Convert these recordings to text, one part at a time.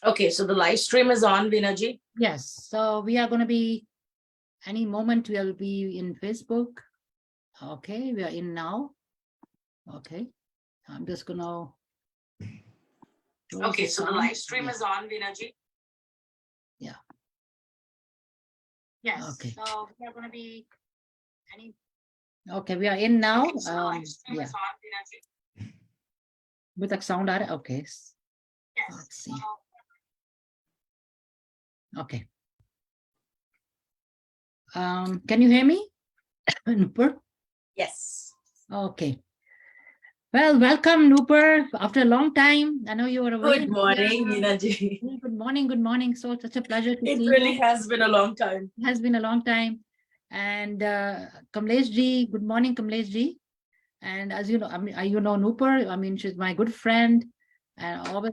Okay, so the live stream is on, Veena ji. Yes, so we are going to be, any moment we'll be in Facebook. Okay, we are in now. Okay, I'm just going to. Okay, so the live stream is on, Veena ji. Yeah. Yes. Okay. So we are going to be any. Okay, we are in now. Okay, so the live stream is on, Veena ji. With the sound, okay. Yes. Let's see. Okay. Can you hear me? Nupur? Yes. Okay. Well, welcome, Nupur. After a long time, I know you were away. Good morning, Veena ji. Good morning. Good morning. So such a pleasure to see you. It really has been a long time. It has been a long time. And Kamlesh ji, good morning, Kamlesh ji. And as you know, I mean, you know Nupur. I mean, she's my good friend, and always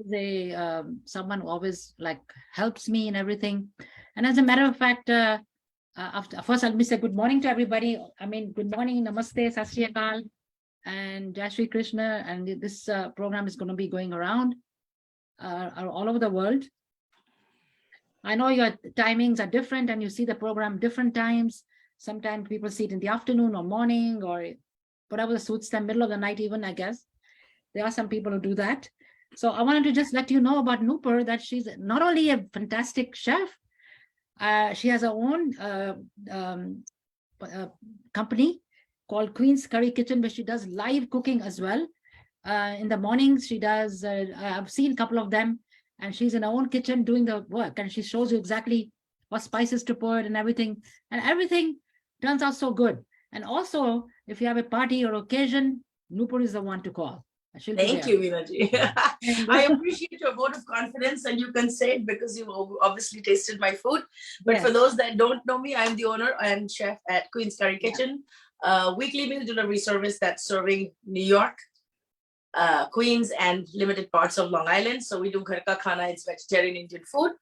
someone who always like helps me and everything. And as a matter of fact, after first, let me say good morning to everybody. I mean, good morning, namaste, sat sri akal, and Jai Shri Krishna. And this program is going to be going around all over the world. I know your timings are different, and you see the program different times. Sometimes people see it in the afternoon or morning or whatever suits them, middle of the night even, I guess. There are some people who do that. So I wanted to just let you know about Nupur, that she's not only a fantastic chef, she has her own company called Queen's Curry Kitchen, where she does live cooking as well. In the mornings, she does, I've seen a couple of them, and she's in her own kitchen doing the work, and she shows you exactly what spices to put and everything turns out so good. And also, if you have a party or occasion, Nupur is the one to call. Thank you, Veena ji. I appreciate your vote of confidence, and you can say it because you obviously tasted my food. But yes, for those that don't know me, I'm the owner and chef at Queen's Curry Kitchen, weekly meal delivery service that's serving New York, Queens, and limited parts of Long Island. So we do ghar ka khana, it's vegetarian Indian food.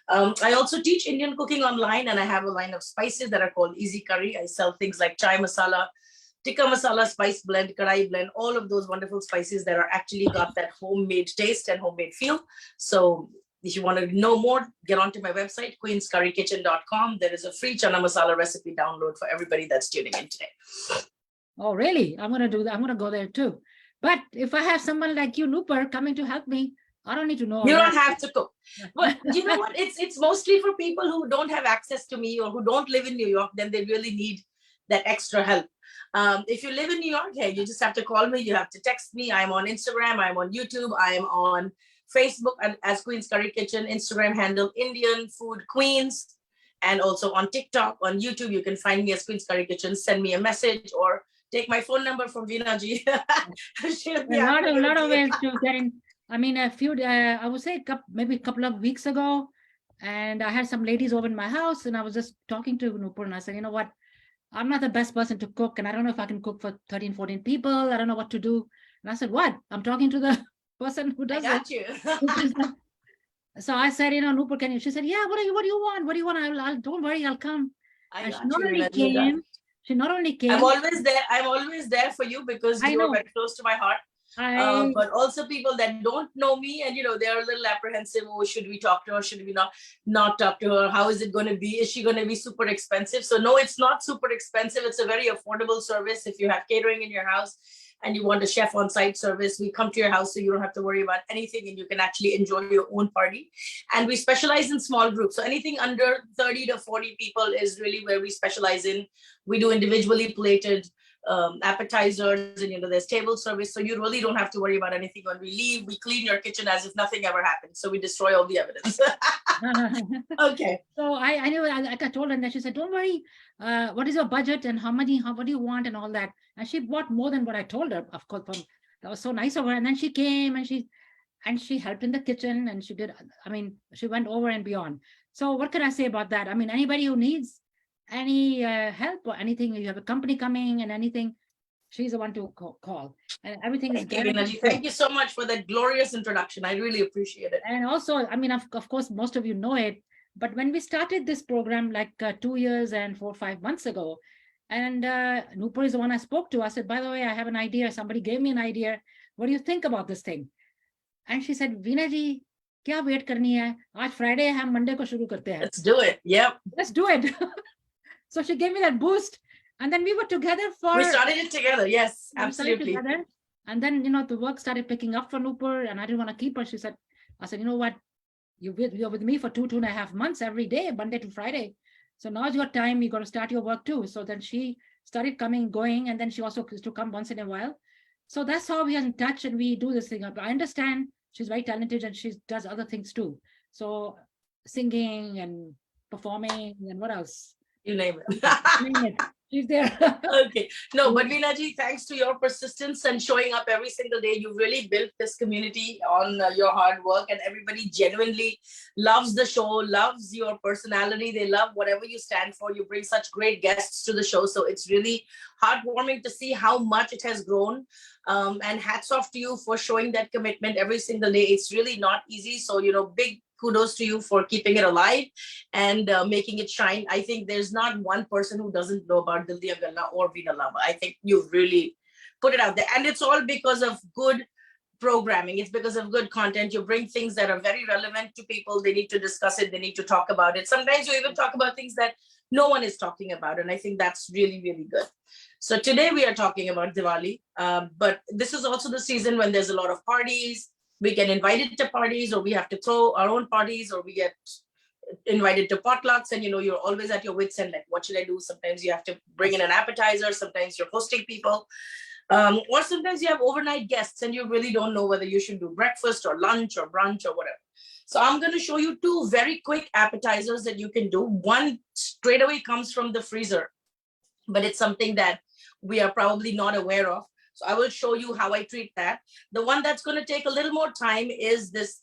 I also teach Indian cooking online, and I have a line of spices that are called Easy Curry. I sell things like chai masala, tikka masala, spice blend, kadai blend, all of those wonderful spices that are actually got that homemade taste and homemade feel. So if you want to know more, get onto my website, queenscurrykitchen.com. There is a free chana masala recipe download for everybody that's tuning in today. Oh, really? I'm going to do that. I'm going to go there too. But if I have someone like you, Nupur, coming to help me, I don't need to know. You don't have to cook. But you know what? It's mostly for people who don't have access to me or who don't live in New York. Then they really need that extra help. If you live in New York, hey, you just have to call me. You have to text me. I'm on Instagram. I'm on YouTube. I'm on Facebook as Queen's Curry Kitchen. Instagram handle Indian Food Queens. And also on TikTok, on YouTube, you can find me as Queen's Curry Kitchen. Send me a message or take my phone number from Veena ji. A lot of ways to get in. I mean, a few, I would say maybe a couple of weeks ago, and I had some ladies over in my house, and I was just talking to Nupur, and I said, you know what, I'm not the best person to cook, and I don't know if I can cook for 13, 14 people. I don't know what to do. And I said, what? I'm talking to the person who does it. So I said, you know, Nupur, can you? She said, yeah, what do you want? What do you want? I'll don't worry, I'll come. And she not only came, she not only came. I'm always there for you because you are very close to my heart. But also people that don't know me and, you know, they're a little apprehensive. Oh, should we talk to her? Should we not talk to her? How is it going to be? Is she going to be super expensive? So no, it's not super expensive. It's a very affordable service. If you have catering in your house and you want a chef on site service, we come to your house so you don't have to worry about anything and you can actually enjoy your own party. And we specialize in small groups. So anything under 30 to 40 people is really where we specialize in. We do individually plated appetizers, and, you know, there's table service. So you really don't have to worry about anything. When we leave, we clean your kitchen as if nothing ever happened. So we destroy all the evidence. Okay. So I knew, I told her, and then she said, don't worry, what is your budget and what do you want and all that. And she bought more than what I told her, of course. That was so nice of her. And then she came and she helped in the kitchen, and she did, I mean, she went over and beyond. So what can I say about that? I mean, anybody who needs any help or anything, you have a company coming and anything, she's the one to call. And everything is guaranteed. Thank you so much for that glorious introduction. I really appreciate it. And also, I mean, of course, most of you know it, but when we started this program like 2 years and 4 or 5 months ago, and Nupur is the one I spoke to. I said, by the way, I have an idea. Somebody gave me an idea. What do you think about this thing? And she said, Veena ji, क्या wait करनी है, आज Friday है, हम Monday को शुरू करते हैं. Let's do it. Yep. Let's do it. So she gave me that boost, and then we were together for. We started it together. Yes, we started absolutely. together, and then the work started picking up for Nupur, and I didn't want to keep her. She said, I said, you know what, you're with me for 2.5 months every day, Monday to Friday. So now's your time. You got to start your work too. So then she started going, and then she also used to come once in a while. So that's how we are in touch, and we do this thing. I understand she's very talented, and she does other things too. So singing and performing and what else? You name it. Name it. She's there. Okay. No, but Veena ji, thanks to your persistence and showing up every single day, you really built this community on your hard work, and everybody genuinely loves the show, loves your personality. They love whatever you stand for. You bring such great guests to the show. So it's really heartwarming to see how much it has grown. And hats off to you for showing that commitment every single day. It's really not easy. So, big kudos to you for keeping it alive and making it shine. I think there's not one person who doesn't know about Dildi Galla or Veena Lamba. I think you've really put it out there. And it's all because of good programming. It's because of good content. You bring things that are very relevant to people. They need to discuss it. They need to talk about it. Sometimes you even talk about things that no one is talking about. And I think that's really, really good. So today we are talking about Diwali, but this is also the season when there's a lot of parties. We get invited to parties, or we have to throw our own parties, or we get invited to potlucks, and you're always at your wits' end, like, what should I do? Sometimes you have to bring in an appetizer, sometimes you're hosting people, or sometimes you have overnight guests and you really don't know whether you should do breakfast or lunch or brunch or whatever. So I'm going to show you two very quick appetizers that you can do. One straight away comes from the freezer, but it's something that we are probably not aware of. So I will show you how I treat that. The one that's going to take a little more time is this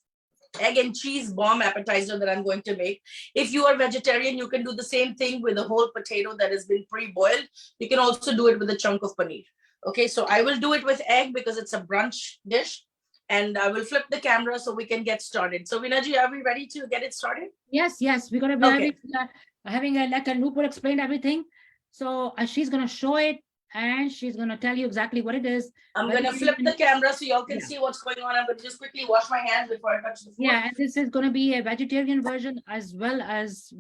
egg and cheese bomb appetizer that I'm going to make. If you are vegetarian, you can do the same thing with a whole potato that has been pre-boiled. You can also do it with a chunk of paneer. Okay, so I will do it with egg because it's a brunch dish. And I will flip the camera so we can get started. So Veena ji, are we ready to get it started? Yes, we're going to be having like a Nupur explained everything. So she's going to show it, and she's going to tell you exactly what it is. I'm going to flip the camera so y'all can see what's going on. I'm going to just quickly wash my hands before I touch the food. Yeah, and this is going to be a vegetarian version as well as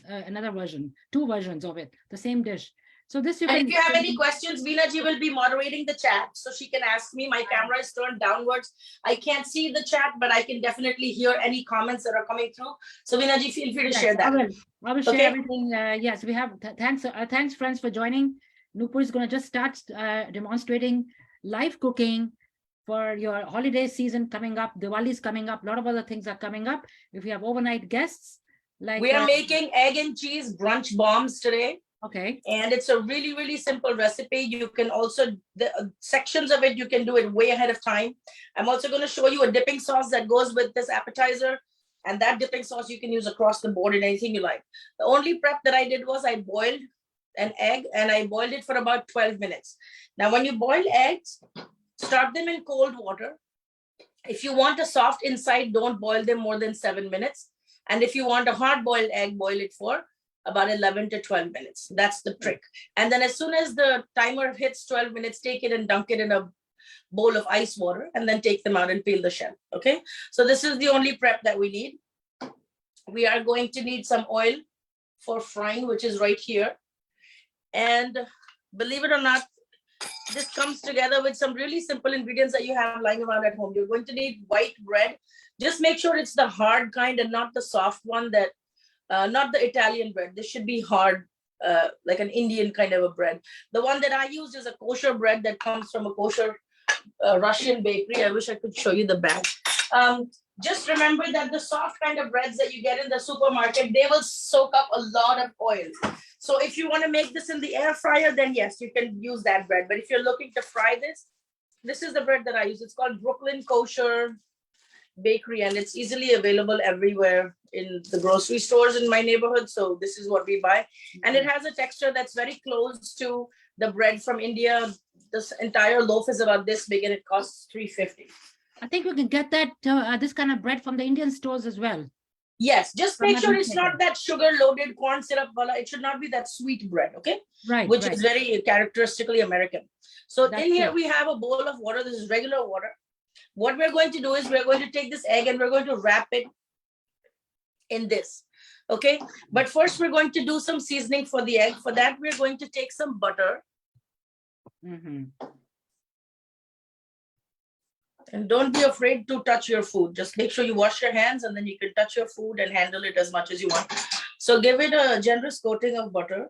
another version, two versions of it, the same dish. So this and if you have any questions, Veena ji will be moderating the chat, so she can ask me. My camera is turned downwards. I can't see the chat, but I can definitely hear any comments that are coming through. So Veena ji, feel free to share that. I will share everything. Yes, we have. Thanks, friends, for joining. Nupur is going to just start demonstrating live cooking for your holiday season coming up. Diwali is coming up. A lot of other things are coming up. If you have overnight guests, like we are making egg and cheese brunch bombs today. Okay. And it's a really, really simple recipe. You can also, the sections of it, you can do it way ahead of time. I'm also going to show you a dipping sauce that goes with this appetizer. And that dipping sauce you can use across the board in anything you like. The only prep that I did was I boiled an egg, and I boiled it for about 12 minutes. Now, when you boil eggs, start them in cold water. If you want a soft inside, don't boil them more than 7 minutes. And if you want a hard boiled egg, boil it for about 11 to 12 minutes. That's the trick. And then as soon as the timer hits 12 minutes, take it and dunk it in a bowl of ice water, and then take them out and peel the shell. Okay. So this is the only prep that we need. We are going to need some oil for frying, which is right here. And believe it or not, this comes together with some really simple ingredients that you have lying around at home. You're going to need white bread. Just make sure it's the hard kind and not the soft one, that not the Italian bread. This should be hard, like an Indian kind of a bread. The one that I use is a kosher bread that comes from a kosher Russian bakery. I wish I could show you the bag. Just remember that the soft kind of breads that you get in the supermarket, they will soak up a lot of oil. So if you want to make this in the air fryer, then yes, you can use that bread. But if you're looking to fry this, this is the bread that I use. It's called Brooklyn Kosher Bakery, and it's easily available everywhere in the grocery stores in my neighborhood. So this is what we buy. And it has a texture that's very close to the bread from India. This entire loaf is about this big, and it costs $3.50. I think we can get that this kind of bread from the Indian stores as well. Yes, just make sure it's not that sugar-loaded corn syrup. It should not be that sweet bread, okay? Right. Which is very characteristically American. So That's in here, it. we have a bowl of water. This is regular water. What we're going to do is we're going to take this egg and we're going to wrap it in this. Okay, but first we're going to do some seasoning for the egg. For that, we're going to take some butter. And don't be afraid to touch your food. Just make sure you wash your hands, and then you can touch your food and handle it as much as you want. So give it a generous coating of butter.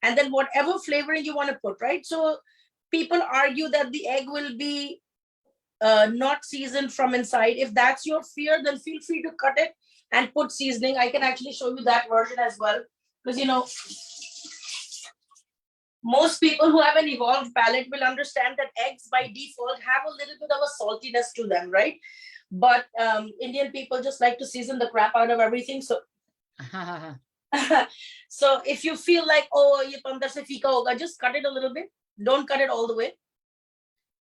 And then whatever flavoring you want to put, right? So people argue that the egg will be not seasoned from inside. If that's your fear, then feel free to cut it and put seasoning. I can actually show you that version as well. Because, you know, most people who have an evolved palate will understand that eggs by default have a little bit of a saltiness to them, right? But Indian people just like to season the crap out of everything. So so if you feel like, oh, ye andar se feeka hoga, just cut it a little bit. Don't cut it all the way.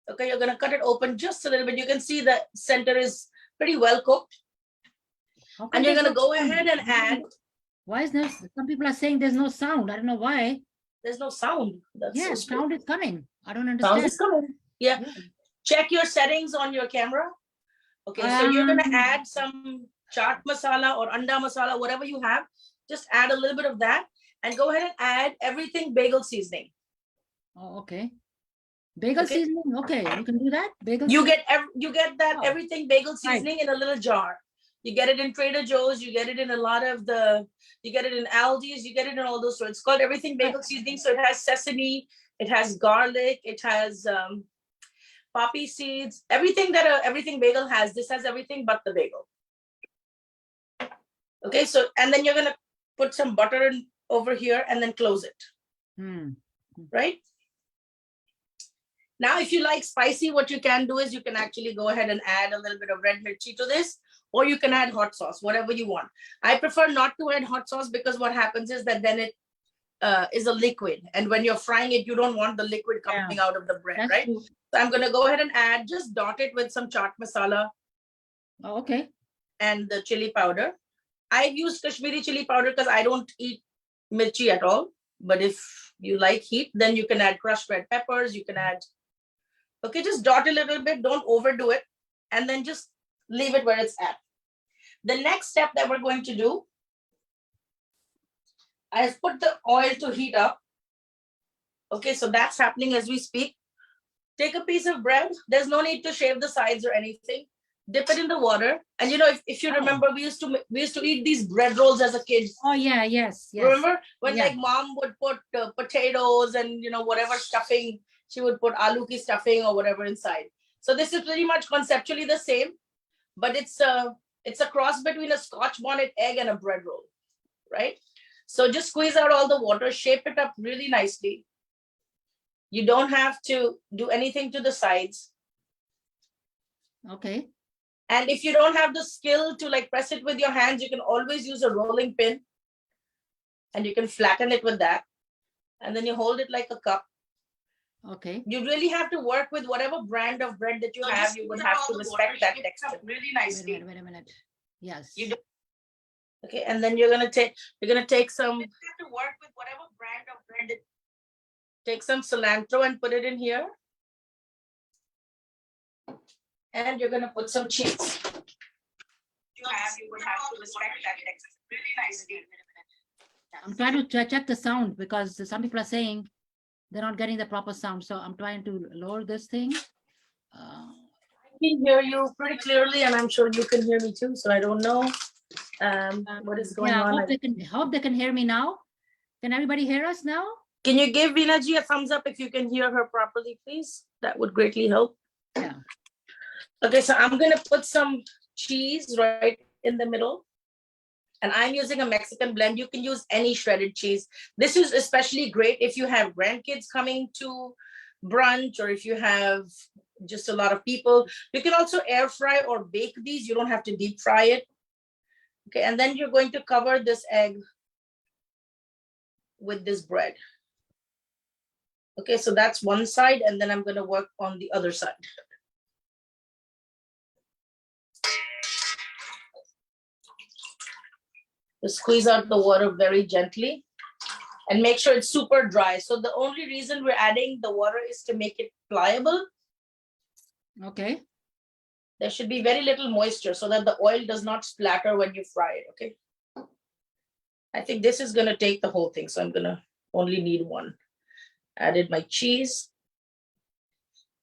Okay, you're going to cut it open just a little bit. You can see the center is pretty well cooked. And you're going to go ahead and add. Why is there, some people are saying there's no sound. I don't know why. There's no sound. That's yeah, so sound is coming. I don't understand. Sound is coming. Yeah. Check your settings on your camera. Okay, so you're going to add some chaat masala or anda masala, whatever you have. Just add a little bit of that and go ahead and add everything bagel seasoning. Oh, okay. Bagel seasoning. Okay, you can do that. Bagel. You get that everything bagel seasoning in a little jar. You get it in Trader Joe's. You get it in a lot of you get it in Aldi's. You get it in all those stores. It's called everything bagel seasoning. So it has sesame, it has garlic, it has poppy seeds. Everything that everything bagel has. This has everything but the bagel. Okay, so and then you're gonna put some butter in over here and then close it. Right. Now, if you like spicy, what you can do is you can actually go ahead and add a little bit of red mirchi to this, or you can add hot sauce, whatever you want. I prefer not to add hot sauce because what happens is that then it is a liquid. And when you're frying it, you don't want the liquid coming out of the bread, that's right? True. So I'm going to go ahead and add, just dot it with some chaat masala. Oh, okay. And the chili powder. I've used Kashmiri chili powder because I don't eat mirchi at all. But if you like heat, then you can add crushed red peppers. You can add. Okay, just dot a little bit, don't overdo it, and then just leave it where it's at. The next step that we're going to do, I've put the oil to heat up. Okay, so that's happening as we speak. Take a piece of bread. There's no need to shave the sides or anything. Dip it in the water. And you know, if you remember, we used to eat these bread rolls as a kid. Oh yeah, yes. Remember when like mom would put potatoes and you know whatever stuffing. She would put aloo ki stuffing or whatever inside. So this is pretty much conceptually the same, but it's a cross between a Scotch bonnet egg and a bread roll, right? So just squeeze out all the water, shape it up really nicely. You don't have to do anything to the sides. Okay. And if you don't have the skill to like press it with your hands, you can always use a rolling pin and you can flatten it with that. And then you hold it like a cup. Okay. You really have to work with whatever brand of bread that you have. You would have to respect that texture really nicely. Wait a minute. Yes. Okay, and then you're gonna take some. You have to work with whatever brand of bread. Take some cilantro and put it in here, and you're gonna put some cheese. You would have to respect that texture really nicely. I'm trying to check the sound because some people are saying they're not getting the proper sound. So I'm trying to lower this thing. I can hear you pretty clearly, and I'm sure you can hear me too. So I don't know what is going on. I hope they can hear me now. Can everybody hear us now? Can you give Veena ji a thumbs up if you can hear her properly, please? That would greatly help. Yeah. Okay, so I'm going to put some cheese right in the middle. And I'm using a Mexican blend. You can use any shredded cheese. This is especially great if you have grandkids coming to brunch or if you have just a lot of people. You can also air fry or bake these. You don't have to deep fry it. Okay, and then you're going to cover this egg with this bread. Okay, so that's one side, and then I'm going to work on the other side. Just squeeze out the water very gently and make sure it's super dry. So the only reason we're adding the water is to make it pliable. Okay. There should be very little moisture so that the oil does not splatter when you fry it, okay? I think this is gonna take the whole thing, so I'm gonna only need one. Added my cheese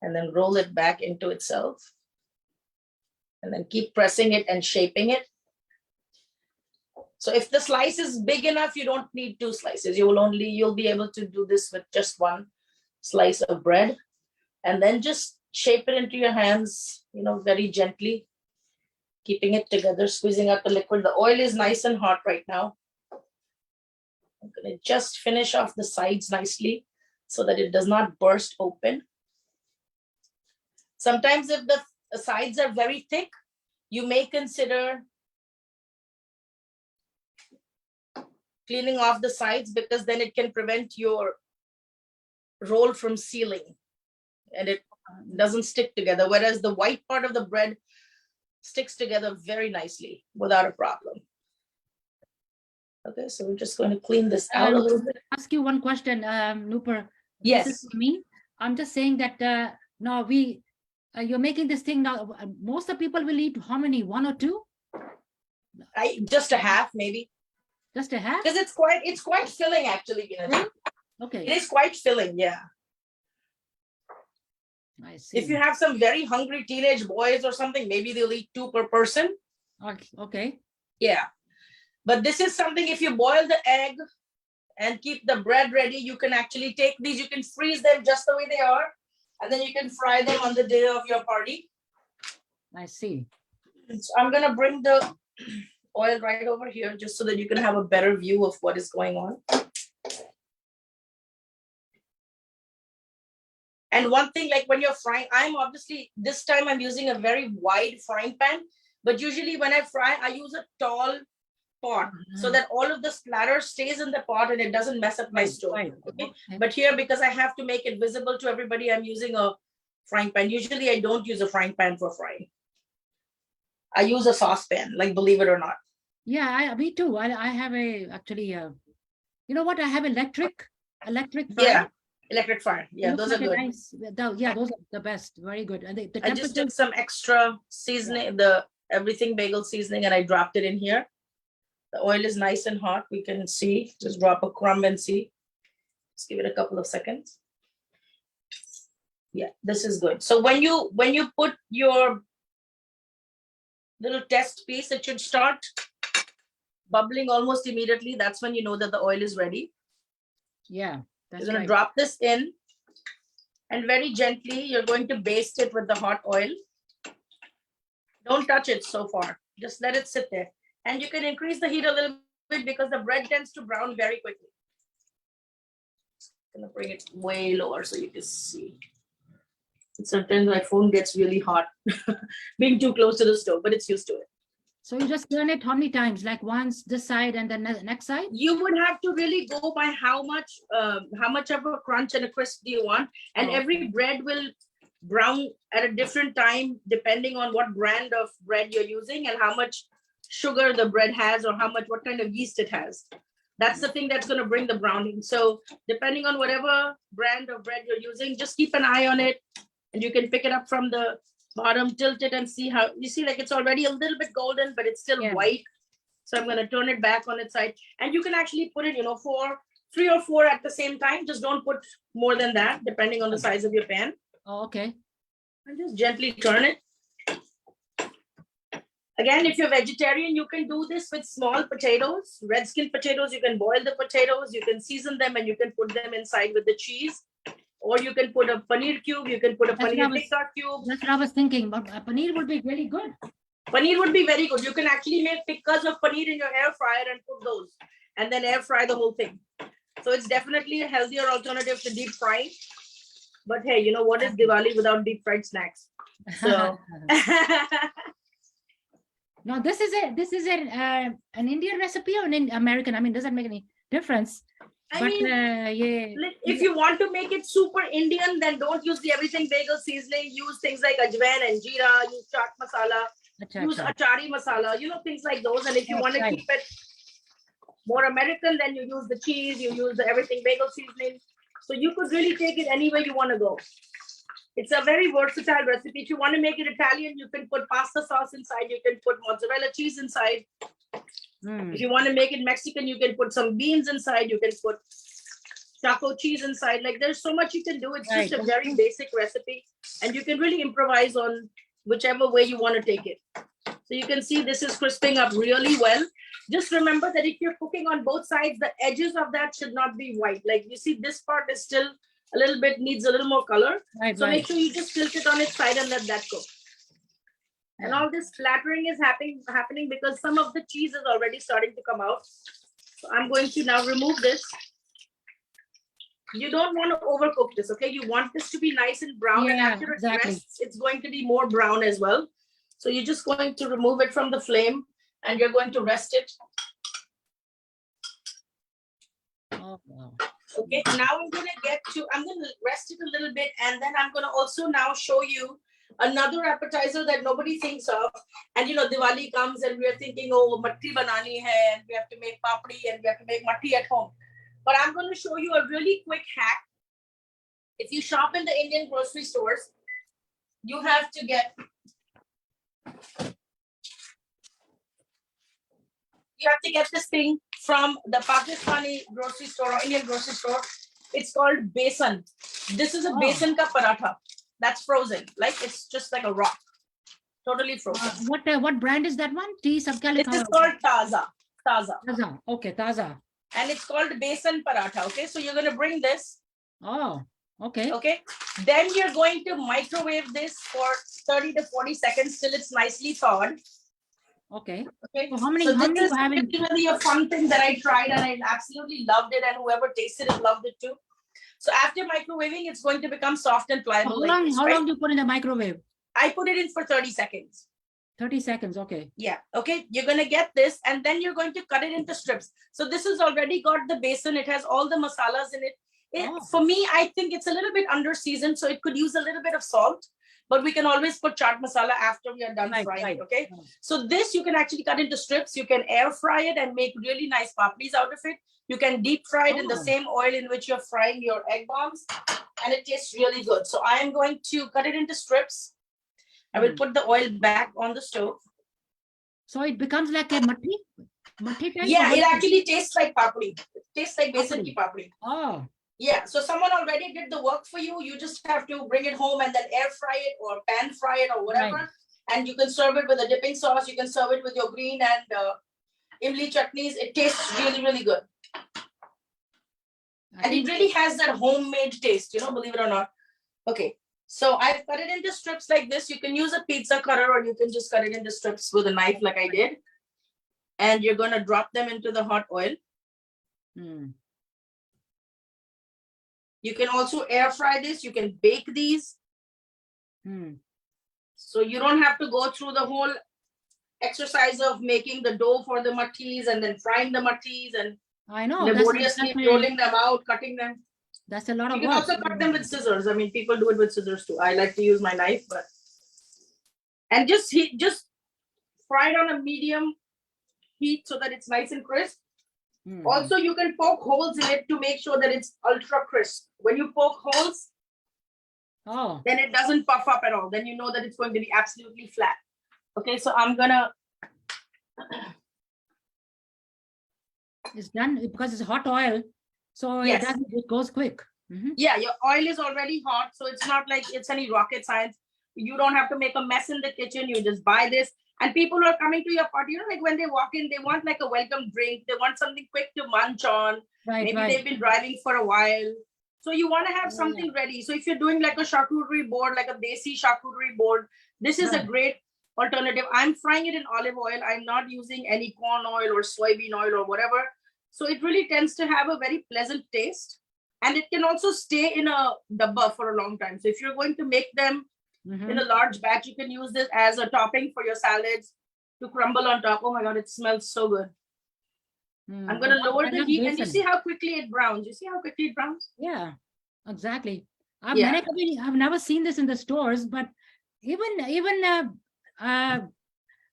and then roll it back into itself. And then keep pressing it and shaping it. So if the slice is big enough, you don't need 2 slices. You'll be able to do this with just 1 slice of bread. And then just shape it into your hands, very gently, keeping it together, squeezing out the liquid. The oil is nice and hot right now. I'm gonna just finish off the sides nicely so that it does not burst open. Sometimes if the sides are very thick, you may consider cleaning off the sides, because then it can prevent your roll from sealing and it doesn't stick together. Whereas the white part of the bread sticks together very nicely without a problem. Okay, so we're just going to clean this out a little bit. Ask you one question, Nupur. Yes. This is for me. I'm just saying that now you're making this thing now. Most of the people will eat how many? 1 or 2? Just a half, maybe. Just a half? Because it's quite filling, actually. Really? Okay. It is quite filling, yeah. I see. If you have some very hungry teenage boys or something, maybe they'll eat 2 per person. Okay. Yeah. But this is something, if you boil the egg and keep the bread ready, you can actually take these, you can freeze them just the way they are, and then you can fry them on the day of your party. I see. So I'm going to bring the oil right over here just so that you can have a better view of what is going on. And one thing, like when you're frying, this time I'm using a very wide frying pan, but usually when I fry, I use a tall pot so that all of the splatter stays in the pot and it doesn't mess up my stove. Right. Okay? But here, because I have to make it visible to everybody, I'm using a frying pan. Usually I don't use a frying pan for frying. I use a saucepan, like, believe it or not. Yeah, me too. I have actually, you know what? I have electric fryer. Yeah, electric fryer. Yeah, those are good. Nice. Yeah, those are the best. Very good. And the I just took some extra seasoning, the everything bagel seasoning, and I dropped it in here. The oil is nice and hot. We can see. Just drop a crumb and see. Just give it a couple of seconds. Yeah, this is good. So when you put your little test piece, it should start bubbling almost immediately. That's when you know that the oil is ready. Yeah, that's you're going to drop this in, and very gently you're going to baste it with the hot oil. Don't touch it so far. Just let it sit there. And you can increase the heat a little bit because the bread tends to brown very quickly. I'm going to bring it way lower so you can see. Sometimes my phone gets really hot being too close to the stove, but it's used to it. So you just turn it how many times? Like once this side and then the next side? You would have to really go by how much of a crunch and a crisp do you want. And every bread will brown at a different time depending on what brand of bread you're using and how much sugar the bread has or what kind of yeast it has. That's the thing that's going to bring the browning. So depending on whatever brand of bread you're using, just keep an eye on it. And you can pick it up from the bottom, tilt it and see how, you see like it's already a little bit golden, but it's still white. So I'm going to turn it back on its side. And you can actually put it, 3 or 4 at the same time. Just don't put more than that, depending on the size of your pan. Oh, okay. And just gently turn it. Again, if you're vegetarian, you can do this with small potatoes, red skin potatoes. You can boil the potatoes, you can season them, and you can put them inside with the cheese. Or you can put a paneer cube, you can put a paneer tikka cube. That's what I was thinking, but paneer would be really good. Paneer would be very good. You can actually make tikkas of paneer in your air fryer and put those, and then air fry the whole thing. So it's definitely a healthier alternative to deep frying. But hey, you know what is Diwali without deep fried snacks? So now this is an Indian recipe or an American? I mean, doesn't make any difference. I mean, if you want to make it super Indian, then don't use the everything bagel seasoning. Use things like ajwain and jeera. Use chaat masala. Use achari masala. Things like those. And if you want to keep it more American, then you use the cheese. You use the everything bagel seasoning. So you could really take it any way you want to go. It's a very versatile recipe. If you want to make it Italian, you can put pasta sauce inside. You can put mozzarella cheese inside. If you want to make it Mexican, you can put some beans inside. You can put taco cheese inside. Like there's so much you can do. It's just a very basic recipe, and you can really improvise on whichever way you want to take it. So you can see this is crisping up really well. Just remember that if you're cooking on both sides, the edges of that should not be white. Like you see, this part is still a little bit, needs a little more color. So make sure you just tilt it on its side and let that cook. And all this flattering is happening because some of the cheese is already starting to come out. So I'm going to now remove this. You don't want to overcook this, okay? You want this to be nice and brown, and after it rests, it's going to be more brown as well. So you're just going to remove it from the flame and you're going to rest it. Oh, wow. Okay, now I'm going to rest it a little bit, and then I'm going to also now show you another appetizer that nobody thinks of. And you know, Diwali comes and we're thinking, oh, matti banani hai, and we have to make papdi and we have to make matti at home. But I'm going to show you a really quick hack. If you shop in the Indian grocery stores, you have to get this thing from the Pakistani grocery store or Indian grocery store. It's called besan. This is a besan ka paratha that's frozen. Like it's just like a rock, totally frozen. What brand is that one? This is called Taza. Taza. Okay, Taza. And it's called besan paratha. Okay, so you're going to bring this. Oh, okay. Okay, then you're going to microwave this for 30 to 40 seconds till it's nicely thawed. Okay. Okay. So how many this is really a fun thing that I tried and I absolutely loved it, and whoever tasted it loved it too. So after microwaving, it's going to become soft and pliable. How long do you put in the microwave? I put it in for 30 seconds. 30 seconds, okay. Yeah, okay. You're going to get this, and then you're going to cut it into strips. So this has already got the besan. It has all the masalas in it. For me, I think it's a little bit under seasoned, so it could use a little bit of salt. But we can always put chaat masala after we are done frying, okay? So this you can actually cut into strips. You can air fry it and make really nice papdis out of it. You can deep fry it in the same oil in which you're frying your egg bombs, and it tastes really good. So I am going to cut it into strips. I will put the oil back on the stove. So it becomes like a matti type? Yeah, it actually tastes like papdi. It tastes like besan ki papdi. Oh. Yeah, so someone already did the work for you. You just have to bring it home and then air fry it or pan fry it or whatever. Right. And you can serve it with a dipping sauce. You can serve it with your green and imli chutneys. It tastes really, really good. And it really has that homemade taste, you know, believe it or not. Okay, so I've cut it into strips like this. You can use a pizza cutter or you can just cut it into strips with a knife like I did. And you're going to drop them into the hot oil. You can also air fry this. You can bake these. So you don't have to go through the whole exercise of making the dough for the mattis and then frying the mattis and I know laboriously rolling them out, cutting them. That's a lot of work. You can also cut them with scissors. I mean, people do it with scissors too. I like to use my knife, but and just fry it on a medium heat so that it's nice and crisp. Also, you can poke holes in it to make sure that it's ultra crisp. When you poke holes, then it doesn't puff up at all. Then you know that it's going to be absolutely flat. Okay, so I'm gonna. It's done because it's hot oil, so it goes quick. Yeah, your oil is already hot, so it's not like it's any rocket science. You don't have to make a mess in the kitchen. You just buy this. And people are coming to your party, you know, like when they walk in, they want like a welcome drink. They want something quick to munch on. Maybe they've been driving for a while. So you want to have something ready. So if you're doing like a charcuterie board, like a desi charcuterie board, this is a great alternative. I'm frying it in olive oil. I'm not using any corn oil or soybean oil or whatever. So it really tends to have a very pleasant taste. And it can also stay in a dabba for a long time. So if you're going to make them in a large batch, you can use this as a topping for your salads to crumble on top. Oh my God, it smells so good. I'm going to lower the heat and you see how quickly it browns. You see how quickly it browns? Yeah, exactly. I've never seen this in the stores, but even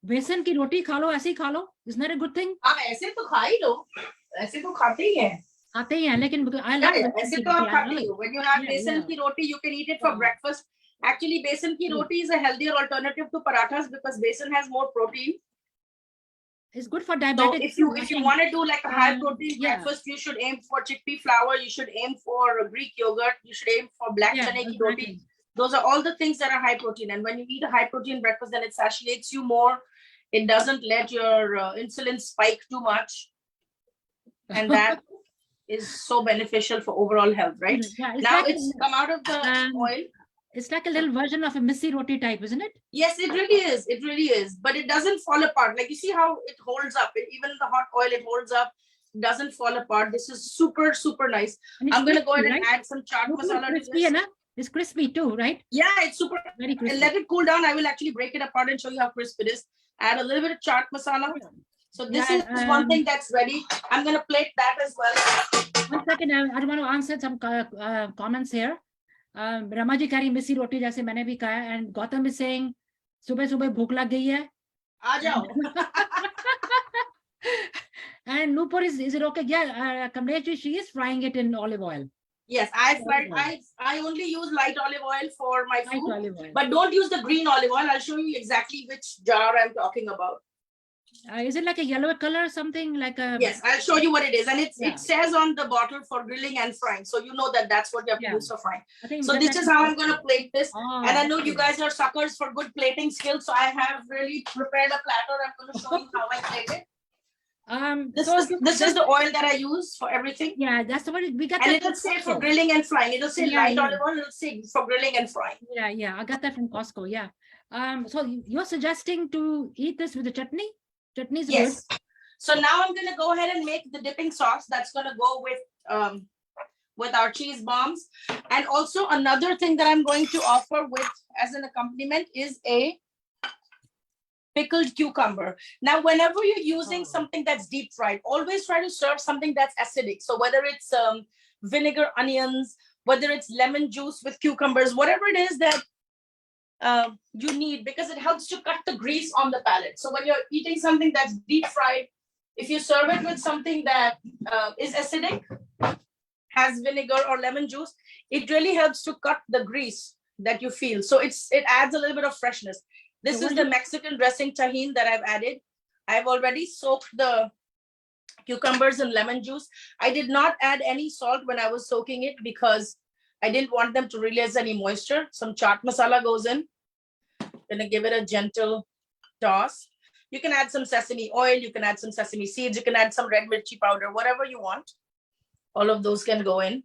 besan ki roti khalo, aise khalo. Isn't that a good thing? ऐसे तो खा ही लो. ऐसे तो खाते ही हैं. खाते ही हैं, लेकिन I like ऐसे तो आप खाते ही हो. When you have besan ki roti, you can eat it for breakfast. Actually, besan ki roti is a healthier alternative to parathas because besan has more protein. It's good for So diabetics. if you want to do like a high protein breakfast, you should aim for chickpea flour. You should aim for Greek yogurt. You should aim for black chane ki roti. Those are all the things that are high protein. And when you eat a high protein breakfast, then it satiates you more. It doesn't let your insulin spike too much. And that is so beneficial for overall health, right? Yeah, now like it's come out of the oil. It's like a little version of a missy roti type, isn't it? Yes, it really is. It really is. But it doesn't fall apart. Like you see how it holds up. Even the hot oil, it holds up. It doesn't fall apart. This is super, super nice. I'm going to go ahead and add some chaat masala to this. It's crispy too, right? Yeah, it's super. Very crispy. And let it cool down. I will actually break it apart and show you how crisp it is. Add a little bit of chaat masala. So this is one thing that's ready. I'm going to plate that as well. 1 second. I want to answer some comments here. Ramaji kari missy roti jaise maine bhi kaya, and Gautam is saying subah subah bhook lag gayi hai. Aa jao. And Nupur is it okay? Yeah, Kamlesh, she is frying it in olive oil. Yes, I only use light olive oil for my food, but don't use the green olive oil. I'll show you exactly which jar I'm talking about. Is it like a yellow color or something like a? Yes, I'll show you what it is, and it says on the bottle for grilling and frying, so you know that that's what you have to use for frying. So this is how I'm going to plate this, and I know you guys are suckers for good plating skills, so I have really prepared a platter. I'm going to show you how I plate it. This is the oil that I use for everything. Yeah, that's what we got. And it'll say for grilling and frying. It'll say light olive oil. It'll say for grilling and frying. Yeah, I got that from Costco. Yeah. So you're suggesting to eat this with the chutney? Chutney is good. So now I'm going to go ahead and make the dipping sauce that's going to go with our cheese bombs. And also another thing that I'm going to offer with as an accompaniment is a pickled cucumber. Now, whenever you're using something that's deep fried, always try to serve something that's acidic. So whether it's vinegar, onions, whether it's lemon juice with cucumbers, whatever it is that you need, because it helps to cut the grease on the palate. So when you're eating something that's deep fried, if you serve it with something that is acidic, has vinegar or lemon juice, it really helps to cut the grease that you feel. So it adds a little bit of freshness. This is the Mexican dressing tahini that I've added. I've already soaked the cucumbers in lemon juice. I did not add any salt when I was soaking it because I didn't want them to release any moisture. Some chaat masala goes in. Gonna give it a gentle toss. You can add some sesame oil. You can add some sesame seeds. You can add some red mirchi powder, whatever you want. All of those can go in.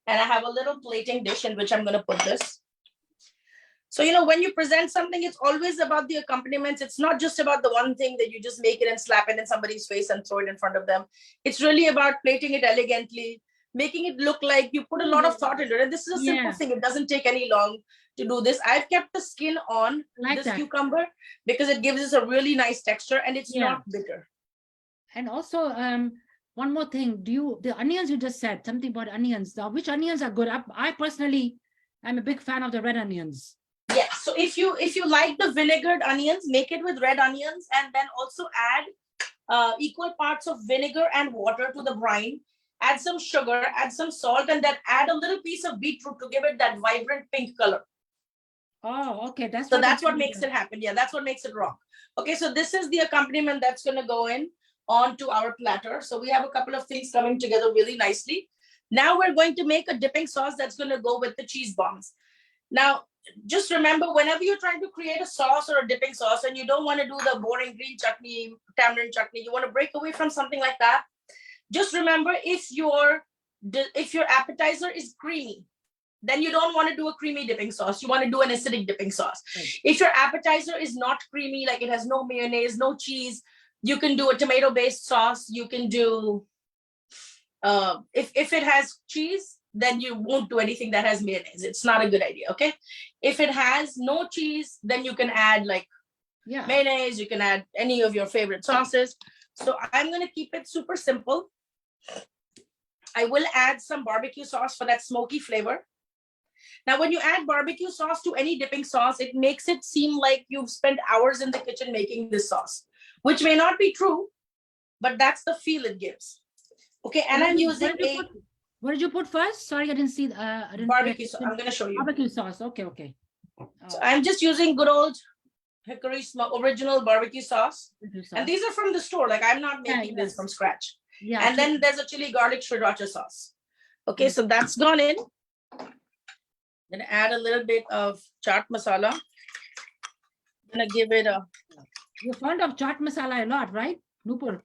And I have a little plating dish in which I'm going to put this. So, when you present something, it's always about the accompaniments. It's not just about the one thing that you just make it and slap it in somebody's face and throw it in front of them. It's really about plating it elegantly, making it look like you put a lot of thought into it. And this is a simple thing. It doesn't take any long to do this. I've kept the skin on this cucumber because it gives us a really nice texture and it's not bitter. And also, one more thing. The onions you just said, something about onions. Now, which onions are good? I personally am a big fan of the red onions. Yes. So if you like the vinegared onions, make it with red onions and then also add equal parts of vinegar and water to the brine. Add some sugar, add some salt, and then add a little piece of beetroot to give it that vibrant pink color. Oh, okay. That's what makes it happen. Yeah, that's what makes it rock. Okay, so this is the accompaniment that's going to go in onto our platter. So we have a couple of things coming together really nicely. Now we're going to make a dipping sauce that's going to go with the cheese bombs. Now, just remember, whenever you're trying to create a sauce or a dipping sauce and you don't want to do the boring green chutney, tamarind chutney, you want to break away from something like that. Just remember, if your appetizer is creamy, then you don't want to do a creamy dipping sauce. You want to do an acidic dipping sauce. Right. If your appetizer is not creamy, like it has no mayonnaise, no cheese, you can do a tomato-based sauce. You can do, if it has cheese, then you won't do anything that has mayonnaise. It's not a good idea, okay? If it has no cheese, then you can add mayonnaise. You can add any of your favorite sauces. So I'm going to keep it super simple. I will add some barbecue sauce for that smoky flavor. Now, when you add barbecue sauce to any dipping sauce, it makes it seem like you've spent hours in the kitchen making this sauce, which may not be true, but that's the feel it gives. Okay, and I'm using What did you put first? Sorry, I didn't see. I didn't. Barbecue sauce. I'm going to show you. Barbecue sauce. Okay, okay. So I'm just using good old hickory original barbecue sauce. And these are from the store. Like I'm not making this from scratch. Yeah. And then there's a chili garlic sriracha sauce. Okay, so that's gone in. Gonna add a little bit of chaat masala. Gonna give it a. You're fond of chaat masala a lot, right, Nupur?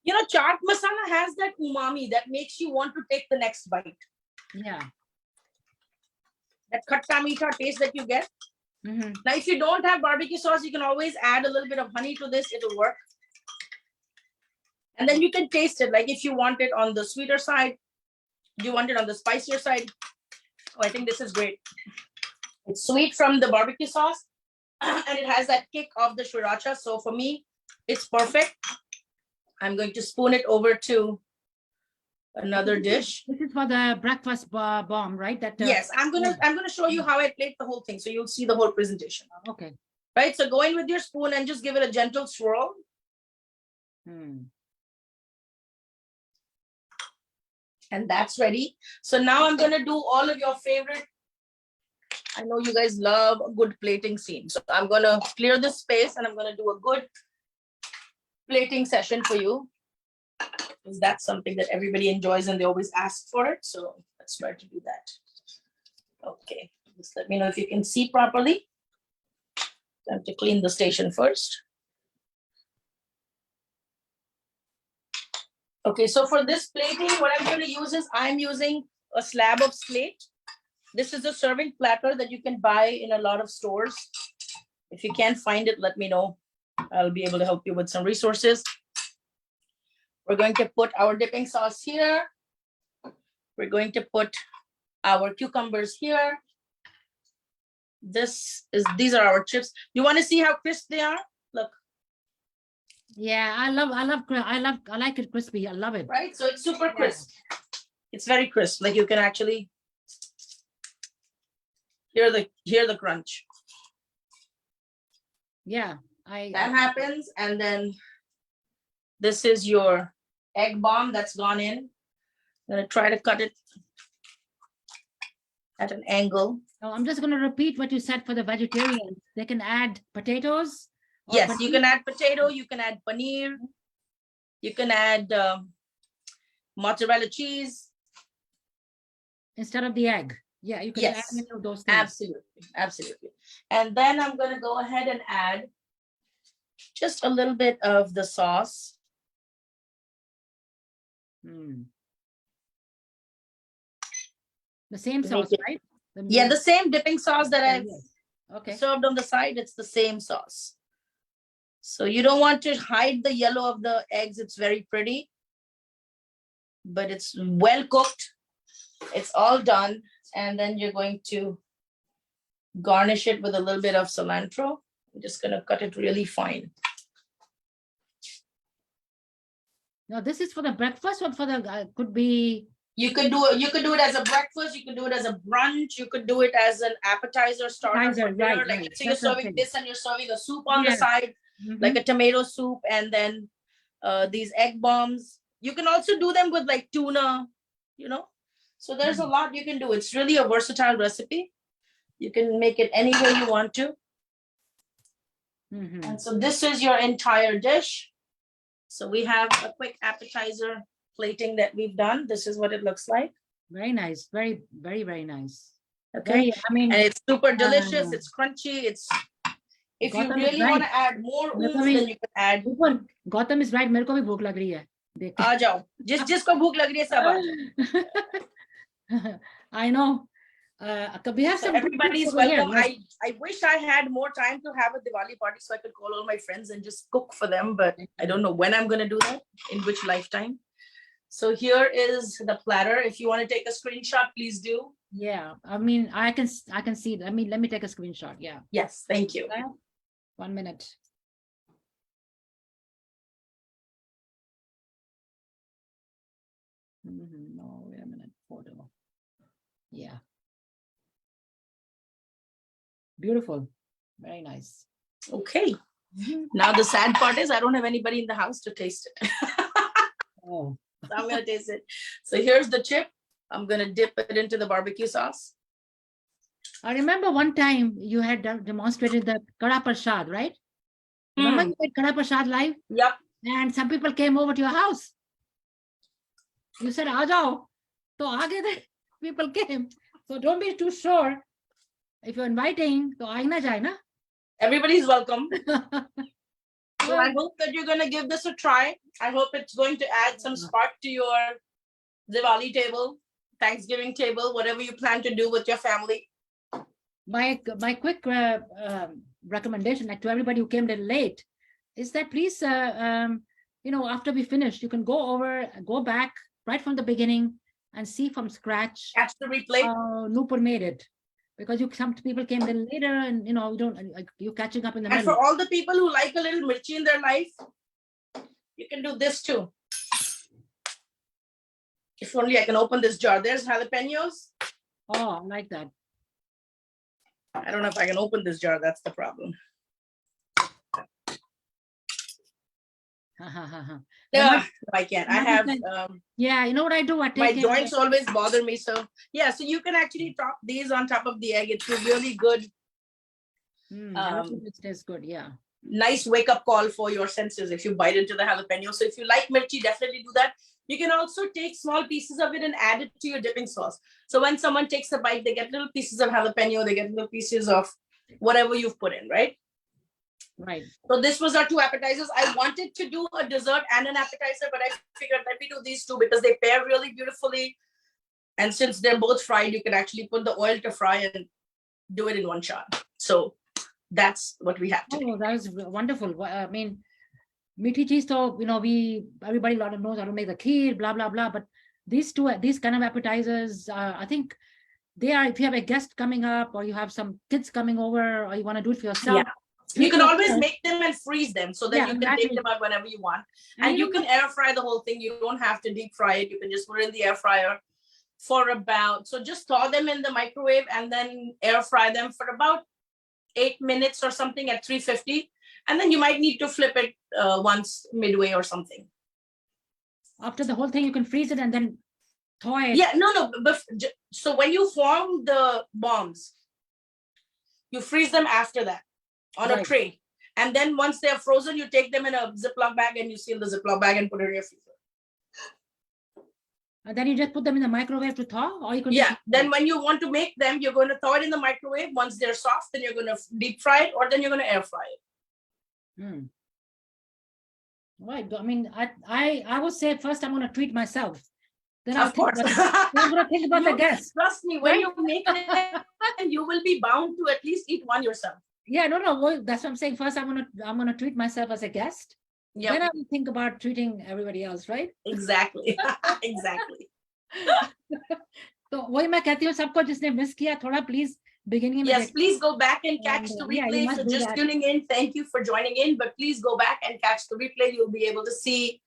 You know, chaat masala has that umami that makes you want to take the next bite. Yeah. That khatta meetha taste that you get. Mm-hmm. Now, if you don't have barbecue sauce, you can always add a little bit of honey to this. It'll work. And then you can taste it. Like if you want it on the sweeter side, you want it on the spicier side. Oh, I think this is great. It's sweet from the barbecue sauce and it has that kick of the sriracha. So for me, it's perfect. I'm going to spoon it over to another dish. This is for the breakfast bomb, right? That yes, I'm gonna show you how I plate the whole thing, so you'll see the whole presentation. Okay. Right. So go in with your spoon and just give it a gentle swirl. And that's ready. So now I'm gonna do all of your favorite. I know you guys love a good plating scene, so I'm gonna clear this space and I'm gonna do a good plating session for you. Because that's something that everybody enjoys and they always ask for it. So let's try to do that. Okay, just let me know if you can see properly. I have to clean the station first. Okay, so for this plating, what I'm going to use is I'm using a slab of slate. This is a serving platter that you can buy in a lot of stores. If you can't find it, let me know. I'll be able to help you with some resources. We're going to put our dipping sauce here. We're going to put our cucumbers here. These are our chips. You want to see how crisp they are? Look. Yeah, I like it crispy. I love it. Right? So it's super crisp. It's very crisp. Like you can actually hear the crunch. Yeah. That happens, and then this is your egg bomb that's gone in. I'm gonna try to cut it at an angle. Oh, I'm just going to repeat what you said for the vegetarians. They can add potatoes. Yes, you can add potato, you can add paneer, you can add mozzarella cheese. Instead of the egg. Yeah, you can add any of those things. Absolutely, absolutely. And then I'm going to go ahead and add just a little bit of the sauce. The same sauce, right? The same dipping sauce that I've served on the side. It's the same sauce. So you don't want to hide the yellow of the eggs. It's very pretty, but it's well cooked. It's all done. And then you're going to garnish it with a little bit of cilantro. I'm just going to cut it really fine. Now, this is for the breakfast or for the could be. You could do it as a breakfast. You could do it as a brunch. You could do it as an appetizer starter for dinner. Like let's say you're serving this and you're serving a soup on the side, like a tomato soup, and then these egg bombs. You can also do them with like tuna, you know. So there's a lot you can do. It's really a versatile recipe. You can make it any way you want to. And so this is your entire dish. So we have a quick appetizer plating that we've done. This is what it looks like. Very nice. Very, very, very nice. Okay. And it's super delicious. It's crunchy. It's if you really want to add more oomph, then you can add. Gautam is right. मेरे को भी भूख लग रही है. आ जाओ. जिसको भूख लग रही है सब आ जाओ. I know. We have some everybody's welcome. I wish I had more time to have a Diwali party so I could call all my friends and just cook for them, but I don't know when I'm going to do that, in which lifetime. So here is the platter. If you want to take a screenshot, please do. Yeah, I mean, I can see it. Let me take a screenshot. Yeah. Yes, thank you. 1 minute. No, wait a minute. Photo. Yeah. Beautiful. Very nice. Okay. Now the sad part is I don't have anybody in the house to taste it. Oh. So I'm going to taste it. So here's the chip. I'm going to dip it into the barbecue sauce. I remember one time you had demonstrated the Kara Prasad, right? Remember you made Kara Prasad live? Yep. And some people came over to your house. You said, "Aa jao." So aage people came. So don't be too sure. If you're inviting, so aina jai na. Everybody's welcome. So I hope that you're going to give this a try. I hope it's going to add some spark to your Diwali table, Thanksgiving table, whatever you plan to do with your family. My quick recommendation, like to everybody who came there late, is that please, after we finish, you can go back right from the beginning and see from scratch. Catch the replay. Nupur made it. Because some people came in later, and you're catching up in the middle. And for all the people who like a little mirchi in their life, you can do this too. If only I can open this jar. There's jalapenos. Oh, I like that. I don't know if I can open this jar. That's the problem. Yeah, I can't. I have. Yeah, you know what I do? I take my joints always bother me. So yeah, so you can actually top these on top of the egg. It's a really good. It tastes good. Yeah. Nice wake up call for your senses if you bite into the jalapeno. So if you like mirchi, definitely do that. You can also take small pieces of it and add it to your dipping sauce. So when someone takes a bite, they get little pieces of jalapeno. They get little pieces of whatever you've put in, right? Right. So this was our two appetizers. I wanted to do a dessert and an appetizer, but I figured let me do these two because they pair really beautifully. And since they're both fried, you can actually put the oil to fry and do it in one shot. So that's what we have today. Oh, that was wonderful. I mean, meaty cheese, so everybody knows how to make the kheer, blah blah blah. But these kind of appetizers, I think they are. If you have a guest coming up, or you have some kids coming over, or you want to do it for yourself. Yeah. You can always make them and freeze them so that you can take them out whenever you want. And you can air fry the whole thing. You don't have to deep fry it. You can just put it in the air fryer for just thaw them in the microwave and then air fry them for about 8 minutes or something at 350. And then you might need to flip it once midway or something. After the whole thing, you can freeze it and then thaw it. Yeah, no. But so when you form the bombs, you freeze them after that. On a tray, and then once they're frozen, you take them in a Ziploc bag and you seal the Ziploc bag and put it in your freezer. And then you just put them in the microwave to thaw, or you can then when you want to make them, you're going to thaw it in the microwave. Once they're soft, then you're going to deep fry it, or then you're going to air fry it. Right. I mean, I would say first I'm going to treat myself. Then of course, I'm going to think about the guests. Trust me, when you make it, you will be bound to at least eat one yourself. Yeah, no. That's what I'm saying. First, I'm gonna treat myself as a guest. Then I will think about treating everybody else, right? Exactly. Exactly. So वही मैं कहती हूँ सबको जिसने miss किया थोड़ा please beginning. Yes, please go back and catch the replay. So just tuning in, thank you for joining in. But please go back and catch the replay. You'll be able to see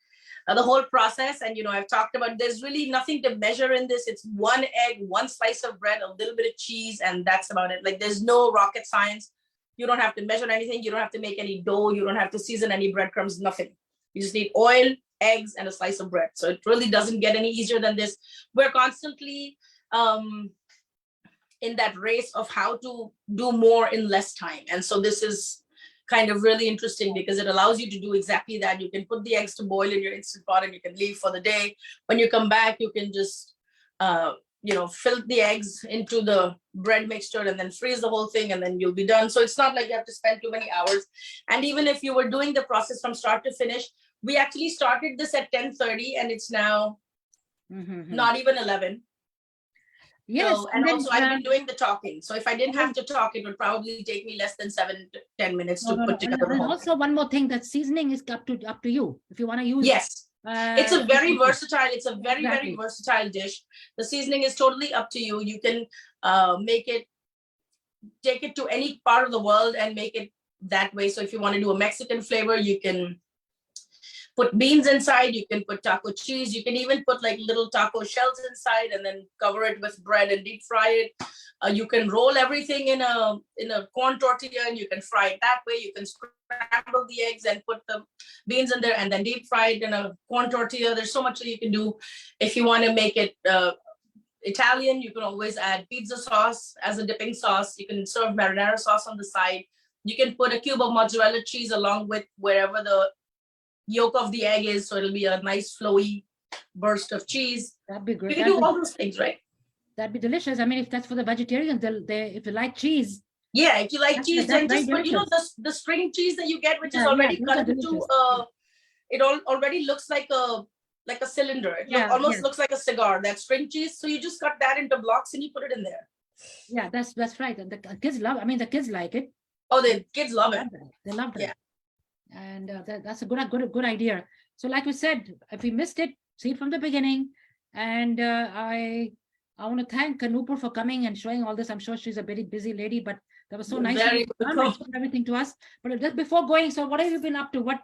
the whole process. And I've talked about there's really nothing to measure in this. It's one egg, one slice of bread, a little bit of cheese, and that's about it. Like there's no rocket science. You don't have to measure anything. You don't have to make any dough. You don't have to season any breadcrumbs, nothing. You just need oil, eggs, and a slice of bread. So it really doesn't get any easier than this. We're constantly in that race of how to do more in less time. And so this is kind of really interesting because it allows you to do exactly that. You can put the eggs to boil in your Instant Pot and you can leave for the day. When you come back, you can just fill the eggs into the bread mixture and then freeze the whole thing and then you'll be done. So it's not like you have to spend too many hours. And even if you were doing the process from start to finish, we actually started this at 10:30 and it's now not even 11. Yes. So, and also I've been doing the talking. So if I didn't have to talk, it would probably take me less than 7 to 10 minutes to put together. And also one more thing, that seasoning is up to you. If you want to use it's a very versatile, it's a very, very versatile dish. The seasoning is totally up to you. You can take it to any part of the world and make it that way. So if you want to do a Mexican flavor, you can put beans inside, you can put taco cheese, you can even put like little taco shells inside and then cover it with bread and deep fry it. You can roll everything in a corn tortilla and you can fry it that way. You can scramble the eggs and put the beans in there and then deep fry it in a corn tortilla. There's so much that you can do if you want to make it Italian, you can always add pizza sauce as a dipping sauce. You can serve marinara sauce on the side. You can put a cube of mozzarella cheese along with wherever the yolk of the egg is, so it'll be a nice flowy burst of cheese. That'd be You great. can do all those things, right? That'd be delicious. I mean, if that's for the vegetarians, if they like cheese. Yeah, if you like cheese, then just put, the string cheese that you get, which is already cut into it already looks like a cylinder. It almost looks like a cigar, that string cheese. So you just cut that into blocks and you put it in there. Yeah, that's right. And the kids love, I mean, the kids like it. Oh, the kids love it. They love it. Yeah. And that's a good idea. So like we said, if we missed it, see it from the beginning. And I want to thank Nupur for coming and showing all this. I'm sure she's a very busy lady, but that was so nice. Everything to us. But just before going, so what have you been up to? What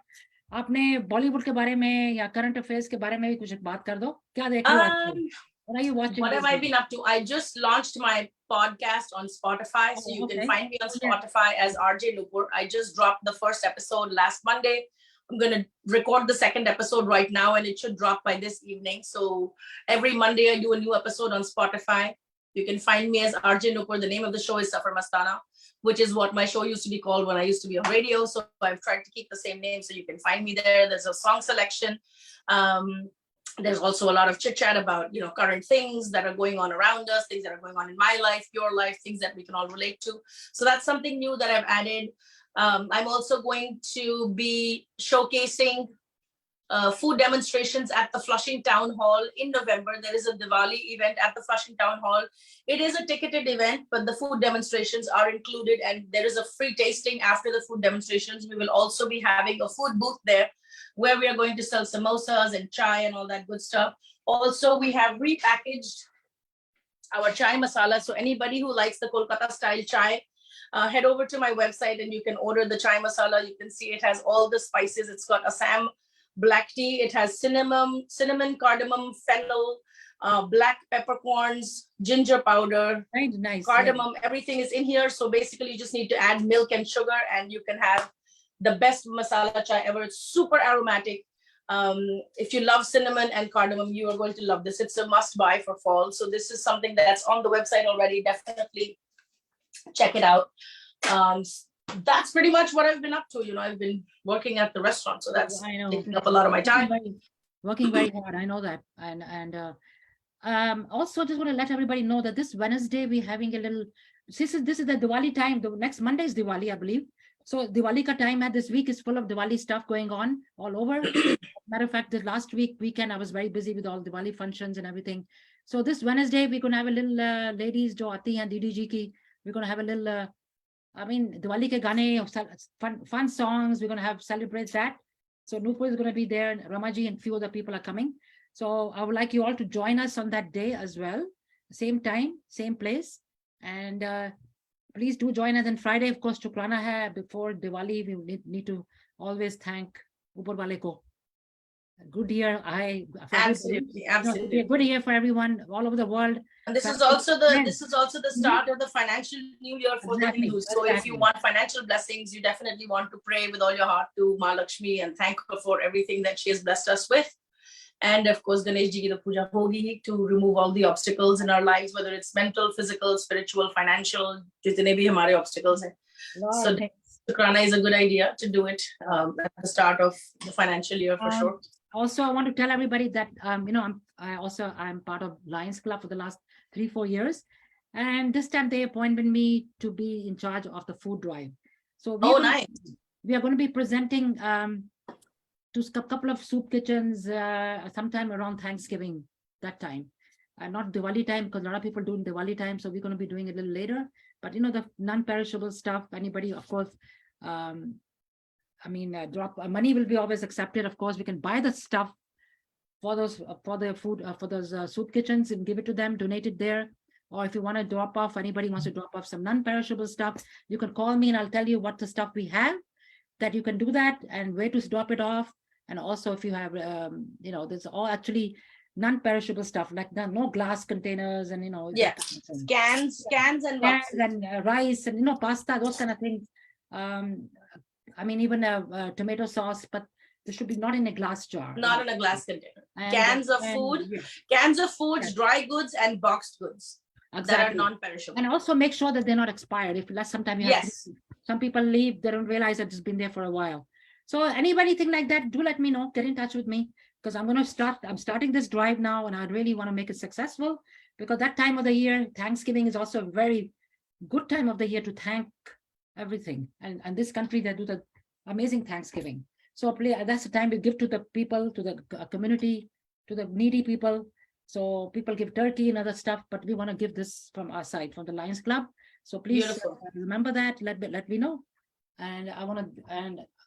आपने बॉलीवुड के बारे में या current affairs के बारे में भी कुछ बात कर दो. क्या देख रहे हो? What are you watching? What have I been up to? I just launched my podcast on Spotify, so you can find me on Spotify as RJ Nupur. I just dropped the first episode last Monday. I'm going to record the second episode right now, and it should drop by this evening. So every Monday I do a new episode on Spotify. You can find me as RJ Nupur. The name of the show is Safar Mastana, which is what my show used to be called when I used to be on radio. So I've tried to keep the same name, so you can find me there. There's a song selection. There's also a lot of chit chat about, current things that are going on around us, things that are going on in my life, your life, things that we can all relate to. So that's something new that I've added. I'm also going to be showcasing food demonstrations at the Flushing Town Hall in November. There is a Diwali event at the Flushing Town Hall. It is a ticketed event, but the food demonstrations are included, and there is a free tasting after the food demonstrations. We will also be having a food booth there where we are going to sell samosas and chai and all that good stuff. Also, we have repackaged our chai masala. So anybody who likes the Kolkata style chai, head over to my website and you can order the chai masala. You can see it has all the spices. It's got Assam black tea. It has cinnamon, cardamom, fennel, black peppercorns, ginger powder, nice, cardamom. Everything is in here. So basically you just need to add milk and sugar and you can have the best masala chai ever. It's super aromatic. If you love cinnamon and cardamom, you are going to love this. It's a must buy for fall. So this is something that's on the website already. Definitely check it out. That's pretty much what I've been up to. I've been working at the restaurant, so that's taking up a lot of my time. Working very hard. I know that. And also just want to let everybody know that this Wednesday we're having a little. This is the Diwali time. The next Monday is Diwali, I believe. So Diwali ka time at this week is full of Diwali stuff going on all over. Matter of fact, the last weekend I was very busy with all Diwali functions and everything. So this Wednesday we're gonna have a little ladies jo aati hain DDG ki. We're gonna have a little. Diwali ke gaane, fun songs. We're gonna have celebrate that. So Nupur is gonna be there, and Ramaji and few other people are coming. So I would like you all to join us on that day as well. Same time, same place, and please do join us. And Friday, of course, Chukrana hai. Before Diwali, we need to always thank Upar Wale ko. Good year, absolutely. A good year for everyone all over the world. And this is also the start of the financial new year for the Hindus. So if you want financial blessings, you definitely want to pray with all your heart to Ma Lakshmi and thank her for everything that she has blessed us with. And of course, Ganesh Ji ki the puja hogi to remove all the obstacles in our lives, whether it's mental, physical, spiritual, financial, jitne bhi hamare obstacles hai. So Sukrana is a good idea to do it at the start of the financial year for sure. Also, I want to tell everybody that I'm part of Lions Club for the last 3-4 years, and this time they appointed me to be in charge of the food drive. So we are going to be presenting to a couple of soup kitchens sometime around Thanksgiving that time, not Diwali time, because a lot of people do in Diwali time. So we're going to be doing it a little later. But the non-perishable stuff. Anybody, of course. Drop money will be always accepted. Of course, we can buy the stuff for those soup kitchens and give it to them, donate it there. Or if you want to drop off, anybody wants to drop off some non-perishable stuff, you can call me and I'll tell you what the stuff we have that you can do that and where to drop it off. And also, if you have, there's all actually non-perishable stuff like no glass containers and cans and rice and pasta, those kind of things. Even tomato sauce, but It should be not in a glass jar. Not in a glass container. And, Cans of food, Yes. dry goods, and boxed goods that are Exactly. non-perishable. And also make sure that they're not expired. If sometimes you have some people leave, they don't realize that it's been there for a while. So anybody think like that, do let me know. Get in touch with me, because I'm starting this drive now, and I really want to make it successful, because that time of the year, Thanksgiving, is also a very good time of the year to thank everything. And this country, they do the amazing Thanksgiving. So that's the time we give to the people, to the community, to the needy people. So people give turkey and other stuff, but we want to give this from our side, from the Lions Club. So please remember that. Let me know. And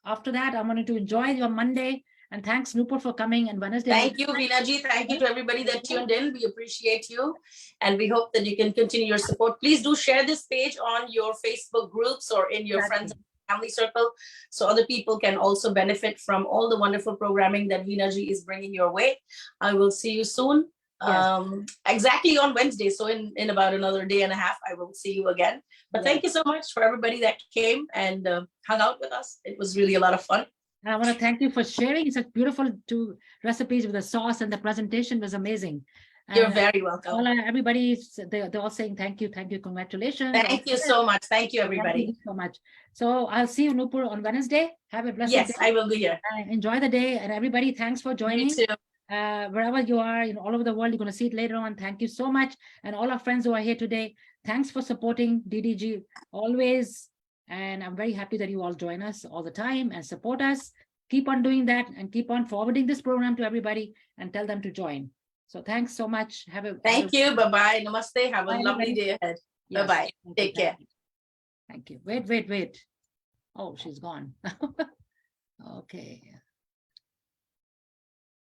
after that, I wanted to enjoy your Monday. And thanks, Nupur, for coming. And Wednesday. Thank you, Veena ji. Thank you to everybody that tuned in. We appreciate you. And we hope that you can continue your support. Please do share this page on your Facebook groups or in your friends and family circle, so other people can also benefit from all the wonderful programming that Veena ji is bringing your way. I will see you soon. Exactly on Wednesday. So in about another day and a half, I will see you again. But thank you so much for everybody that came and hung out with us. It was really a lot of fun. And I want to thank you for sharing such beautiful two recipes with the sauce, and the presentation was amazing. You're very welcome. Everybody, they're all saying thank you, congratulations. Thank you so much. Thank you, everybody. Thank you so much. So I'll see you, Nupur, on Wednesday. Have a blessed day. Yes, I will be here. Enjoy the day, and everybody, thanks for joining. You too. Wherever you are, all over the world, you're going to see it later on. Thank you so much. And all our friends who are here today, thanks for supporting DDG always. And I'm very happy that you all join us all the time and support us. Keep on doing that, and keep on forwarding this program to everybody and tell them to join. So thanks so much. Thank you. Bye-bye. Namaste. Have a lovely day ahead. Yes. Bye-bye. Take care. Thank you. Wait. Oh, she's gone. Okay.